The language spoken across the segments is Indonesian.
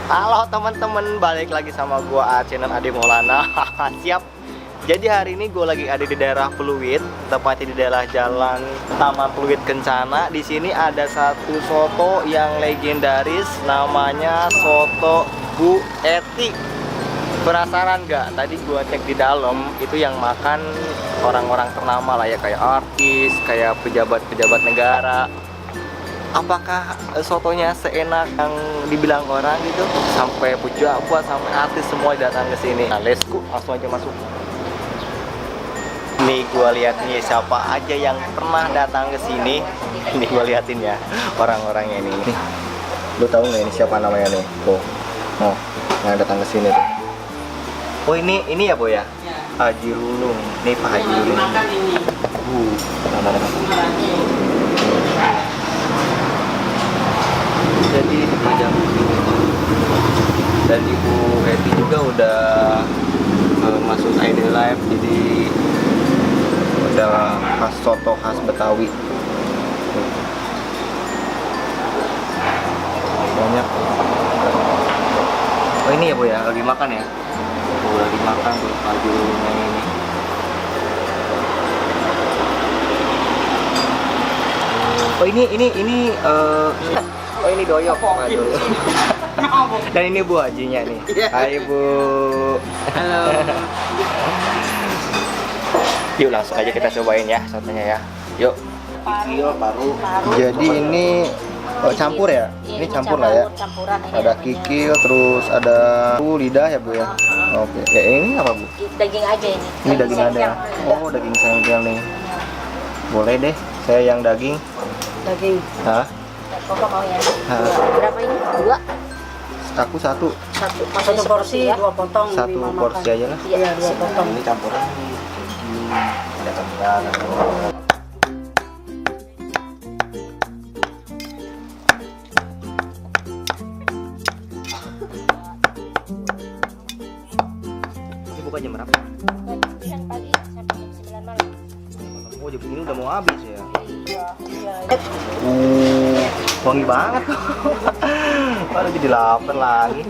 Halo teman-teman, balik lagi sama gua channel Ade Maulana. Siap. Jadi hari ini gue lagi ada di daerah Pluit, tepatnya di daerah Jalan Taman Pluit Kencana. Di sini ada satu soto yang legendaris, namanya soto Bu Eti. Penasaran nggak? Tadi gue cek di dalam, itu yang makan orang-orang ternama lah ya, kayak artis, kayak pejabat-pejabat negara. Apakah sotonya seenak yang dibilang orang gitu? Sampai pejabat, sampai artis semua datang ke sini. Nah, let's go, langsung aja masuk. Nih gua lihat nih siapa aja yang pernah datang ke sini. Ini gua liatin ya orang-orangnya ini. Nih, lu tahu nggak ini siapa namanya nih? Tuh, oh, yang datang ke sini tuh. Oh ini ya Bu ya? Haji Lulung. Nih Pak Haji Lulung. Jadi dipajang dan Ibu Eti juga udah masuk ID Live, jadi udah khas soto khas Betawi banyak. Oh ini ya Bu ya, lagi makan ya? Oh lagi makan tuh Haji Lulungnya ini. Oh ini oh ini doyok. Waduh. Dan ini Bu Hajinya nih. Hai Bu. Halo. Yuk langsung aja kita cobain ya sotonya ya. Yuk. Kikil, paru. Jadi ini campur ya? Ini campur lah ya. Campuran ini. Ada kikil, terus ada lidah ya Bu ya. Oke. Ya ini apa Bu? Daging aja ini. Ini daging ada ya. Oh daging sengkel nih. Boleh deh. Saya yang daging. Daging. Hah? Pokok mau ya. Hah? Berapa ini? Dua. Aku satu. Satu porsi, Dua potong. Satu porsi aja lah. Iya, dua potong. Ini campuran. Ada campuran. Ini buka jam berapa? Kan pagi sampai jam 9 malam. Oh jam ini udah mau habis ya. Iya, iya. Wangi banget. Baru jadi lapar lagi.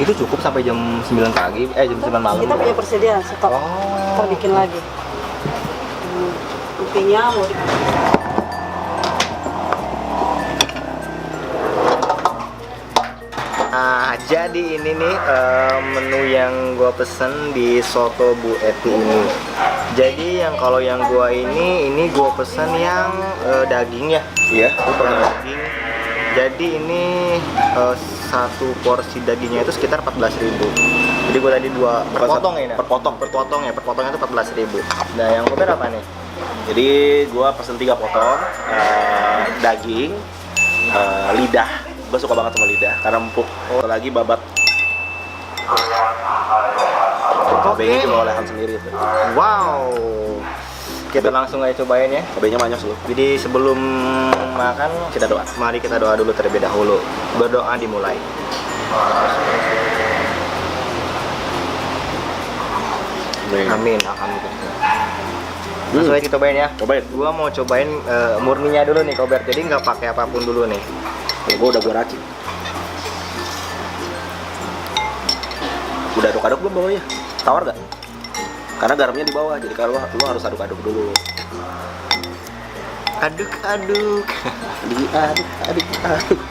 Itu cukup sampai jam 9 pagi, jam 9 malam. Kita punya persediaan stok. Oh. Kita bikin lagi. Empingnya mau Nah, jadi ini nih menu yang gua pesen di soto Bu Eti ini. Jadi kalau yang gua ini gua pesen yang daging ya. Iya, daging. Jadi ini satu porsi dagingnya itu sekitar 14.000. Jadi gua tadi dua perpotong ya. Perpotongnya itu 14.000. Nah, yang gua berapa nih? Jadi gua pesen 3 potong daging, lidah. Gue suka banget sama lidah karena empuk. Lagi babat. Cabenya juga olehan sendiri tuh. Wow. Kita langsung aja cobain ya. Cabenya manyos loh. Jadi sebelum makan Kita doa. mari kita doa dulu terlebih dahulu. Berdoa dimulai. Amin. Alhamdulillah. Langsung aja kita cobain ya. Cobain. Gua mau cobain murninya dulu nih Kober. Jadi nggak pakai apapun dulu nih. Gue udah racik. Udah aduk-aduk belum bawahnya? Tawar gak? Karena garamnya di bawah, jadi kalau lu harus aduk-aduk dulu. Aduk-aduk. Diaduk-aduk.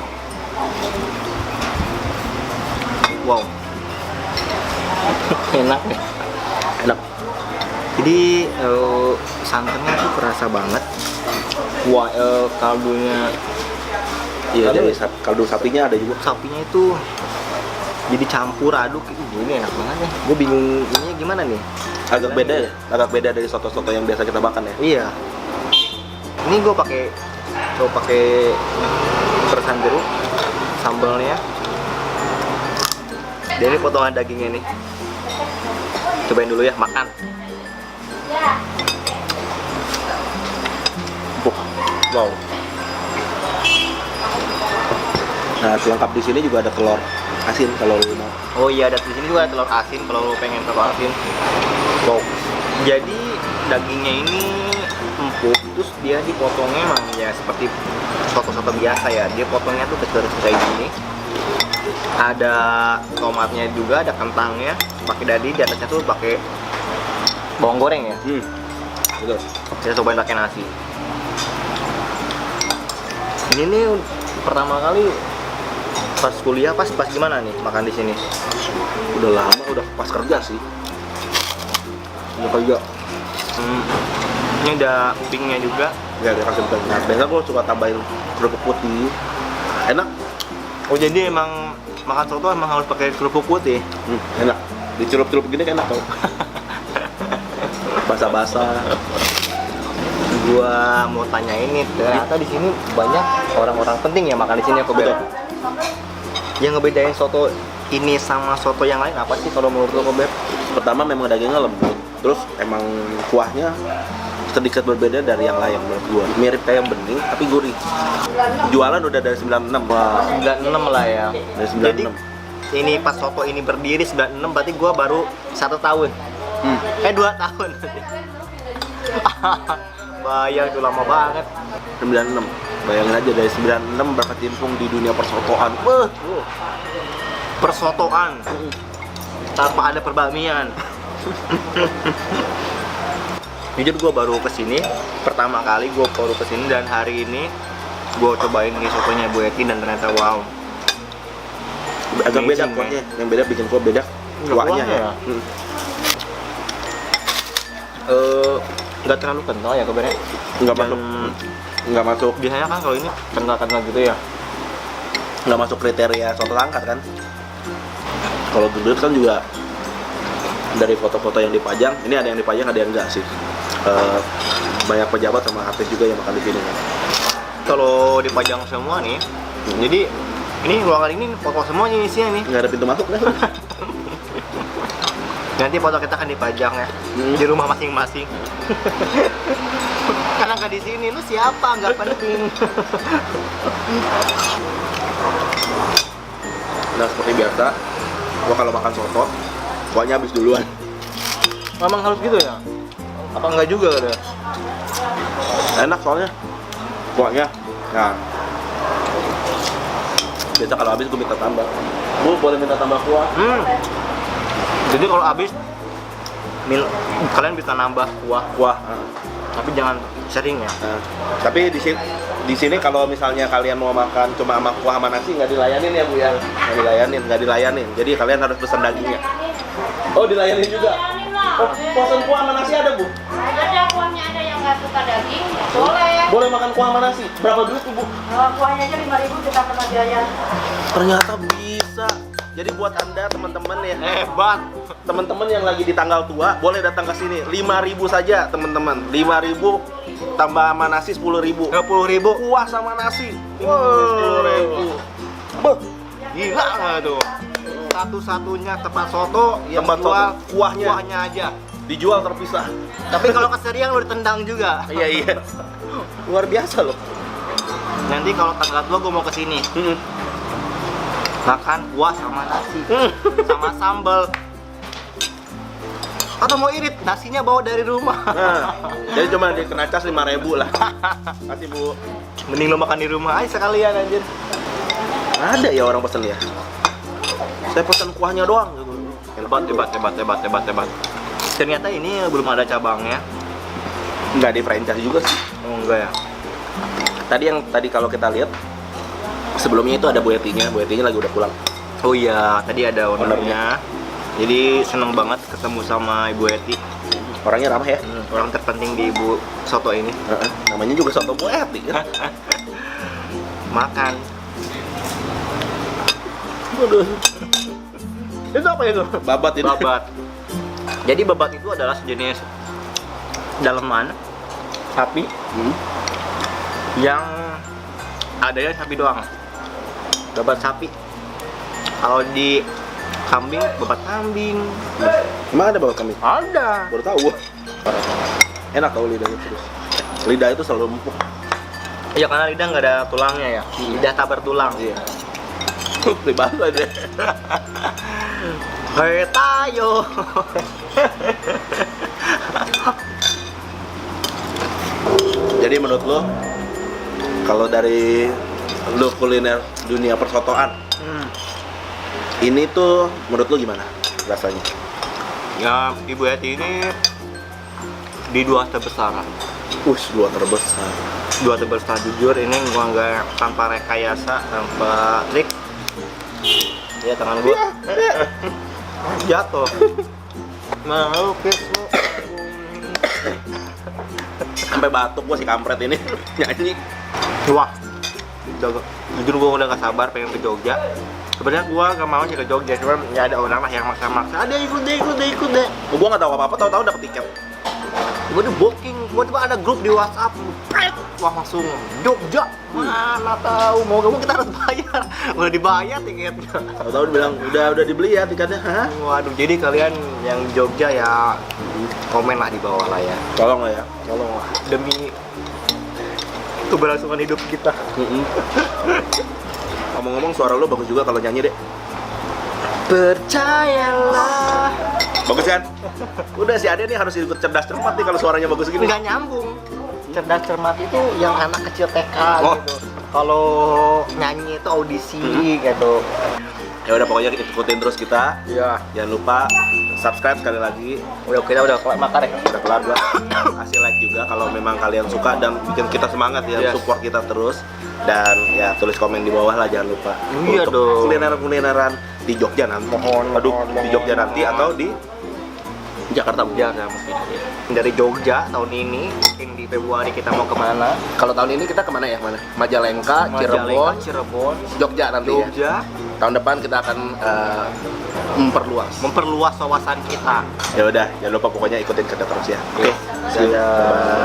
Wow. Enak nih. Enak. Jadi santannya tuh kerasa banget. Wah, kaldunya. Iya, dari kaldu sapinya ada juga. Sapinya itu jadi campur aduk. Ini enak banget ya. Gue bingung ini gimana nih. Agak beda ya, agak beda dari soto-soto yang biasa kita makan ya. Iya. Ini gue pakai peresan jeruk, sambalnya. Dan ini potongan dagingnya nih. Cobain dulu ya, makan. Wow. Nah, pelengkap di sini juga ada telur asin kalau lu mau. Oh iya, ada di sini juga ada telur asin kalau lu pengen telur asin. Wow. Jadi dagingnya ini empuk empuk. Terus dia dipotongnya emang ya seperti soto-soto biasa ya. Dia potongnya tuh kecil-kecil kayak gini. Ada tomatnya juga, ada kentangnya, pakai dadi, di atasnya tuh pakai bawang goreng ya. Betul. Kita cobain pakai nasi. Ini nih pertama kali pas kuliah, pas gimana nih makan di sini? Udah lama, udah pas kerja sih. Udah kerja. Ini ada pinknya juga. Ya, dia kasih banyak. Nah, biasanya gue suka tambahin kerupuk putih. Enak. Oh jadi emang makan soto emang harus pakai kerupuk putih? Enak. Dicelup-celup gini kan enak tau. Basah-basah. Gua mau tanya ini, ternyata di sini banyak orang-orang penting ya makan di sini ya, Kober. Betul. Yang ngebedain soto ini sama soto yang lain apa sih kalau menurut lo, Kober? Pertama memang dagingnya lembut. Terus emang kuahnya sedikit berbeda dari yang lain menurut gua. Mirip kayak bening tapi gurih. Jualan udah dari 96. Wah, 96 lah ya. dari Jadi 96. ini pas soto ini berdiri 96, berarti gua baru 1 tahun. 2 tahun. Bayang itu lama banget. 96. Bayangin aja dari 96 berkecimpung di dunia persotoan. Persotoan tanpa ada perbahmian. Jujur gue baru kesini, pertama kali gue baru kesini, dan hari ini gue cobain nih sotonya Bu Eti dan ternyata wow. Agak beda Amazing, kuahnya. Yang beda bikin kuah beda. Kuahnya ya. Nggak terlalu kental ya kabarnya. Nggak masuk. Nggak masuk. Biasanya kan kalau ini kental-kental gitu ya. Nggak masuk kriteria soto langkat kan. Kalau dulu kan juga dari foto-foto yang dipajang, ini ada yang dipajang, ada yang enggak sih. Banyak pejabat sama artis juga yang makan di sini kan. Kalau dipajang semua nih, jadi ini ruangan ini foto semuanya isinya nih. Nggak ada pintu masuk kan? Nanti foto kita akan dipajang ya di rumah masing-masing. Karena nggak di sini, lu siapa? Nggak penting. Nah seperti biasa, gua kalau makan soto, kuahnya habis duluan. Memang harus gitu ya? Apa enggak juga ada? Enak soalnya kuahnya. Nah, biasa kalau habis gua minta tambah. Bu boleh minta tambah kuah? Jadi kalau habis, kalian bisa nambah kuah, Kuah. tapi jangan sering ya. Nah, tapi di sini kalau misalnya kalian mau makan cuma sama kuah sama nasi nggak dilayanin ya Bu ya? Nggak dilayanin. Jadi kalian harus pesan dagingnya. Oh dilayanin juga? Oh, pesan kuah sama nasi ada Bu? Ada kuahnya, ada yang nggak suka daging, boleh. Boleh makan kuah sama nasi. Berapa duit tuh Bu? Kuahnya aja 5.000 kita kena biaya. Ternyata bisa. Jadi buat Anda teman-teman ya, Hebat. teman-teman yang lagi di tanggal tua boleh datang ke sini. 5.000 saja teman-teman. 5.000 tambah sama nasi 10.000. 10.000. Kuah sama nasi. Wow. 10.000. Beuh. Gila nggak tuh? Satu-satunya tempat soto yang Tempat jual soto, kuahnya. aja. Dijual terpisah. Tapi kalau keserian lu ditendang juga. Iya. Luar biasa loh. Nanti kalau tanggal tua gue mau kesini makan kuah sama nasi sama sambal. Atau mau irit, nasinya bawa dari rumah. Nah, jadi cuma dikena cas 5.000 lah. Kasih Bu. Mending lo makan di rumah aja sekalian anjir. Ada ya orang pesen ya. Saya pesan kuahnya doang gitu. Hebat. Ternyata ini belum ada cabangnya. Nggak di franchise juga sih. Oh enggak ya. Tadi kalau kita lihat sebelumnya itu ada Bu Etinya lagi udah pulang. Oh iya, tadi ada ownernya. Jadi seneng banget ketemu sama Ibu Eti. Orangnya ramah ya. Orang terpenting di Ibu Soto ini. Namanya juga soto Bu Eti kan. Makan. Waduh. Itu apa itu? Babat itu. Babat. Jadi babat itu adalah sejenis daleman sapi yang adanya sapi doang. Babat sapi. Kalau di kambing, babat kambing. Emang ada babat kambing? Ada. Baru tahu. Enak tau lidahnya terus. Lidah itu selalu empuk. Ya karena lidah nggak ada tulangnya ya. Lidah tak bertulang. Iya. Dibahas aja. Hei tayo. Jadi menurut lo, kalau dari lo kuliner dunia persotoan, ini tuh menurut lo gimana rasanya? Ya, Ibu Yati ini di dua terbesar. Dua terbesar. Dua terbesar jujur ini gua nggak tanpa rekayasa, tanpa trik. Ya tangan gua jatuh. Mau kismu. Sampai batuk gua si kampret ini nyanyi. Wah, jujur gua udah gak sabar pengen ke Jogja. Sebenarnya gua gak mau sih ke Jogja, cuma ya ada orang lah yang maksa-maksa. Ada ikut deh. Gua nggak tahu apa-apa, tahu-tahu dapet tiket. Gua udah booking, gua coba ada grup di WhatsApp. Wah langsung Jogja. Mana tahu mau gak mau kita harus bayar. Udah dibayar tiketnya. Tahu-tahu bilang udah dibeli ya tiketnya. Hah? Waduh, jadi kalian yang Jogja ya komen lah di bawah lah ya. Tolong lah ya. Tolong lah demi keberlangsungan hidup kita. Ngomong-ngomong suara lo bagus juga kalau nyanyi deh. Percayalah. Bagus kan? Udah si Ade nih harus ikut cerdas cermat nih kalau suaranya bagus gini. Nggak nyambung. Cerdas cermat itu yang anak kecil TK Oh. gitu. Kalau nyanyi itu audisi gitu. Ya udah pokoknya ikutin terus kita. Iya. Jangan lupa subscribe sekali lagi. Kita udah makan ya. Udah kelar gua. Kasih like juga kalau memang kalian suka dan bikin kita semangat ya, Yes. support kita terus. Dan ya tulis komen di bawah lah jangan lupa. Iya Untuk dong. kulineran-kulineran di Jogja nanti. Di Jogja nanti atau di Jakarta mungkin. Ya, mungkin. Dari Jogja tahun ini, mungkin di Februari kita mau kemana? Kalau tahun ini kita kemana ya? Mana? Majalengka, Cirebon, Cirebon, Jogja nanti ya. Jogja, Tahun depan kita akan memperluas wawasan kita. Ya udah, jangan lupa pokoknya ikutin kita terus ya. Oke. Dadah.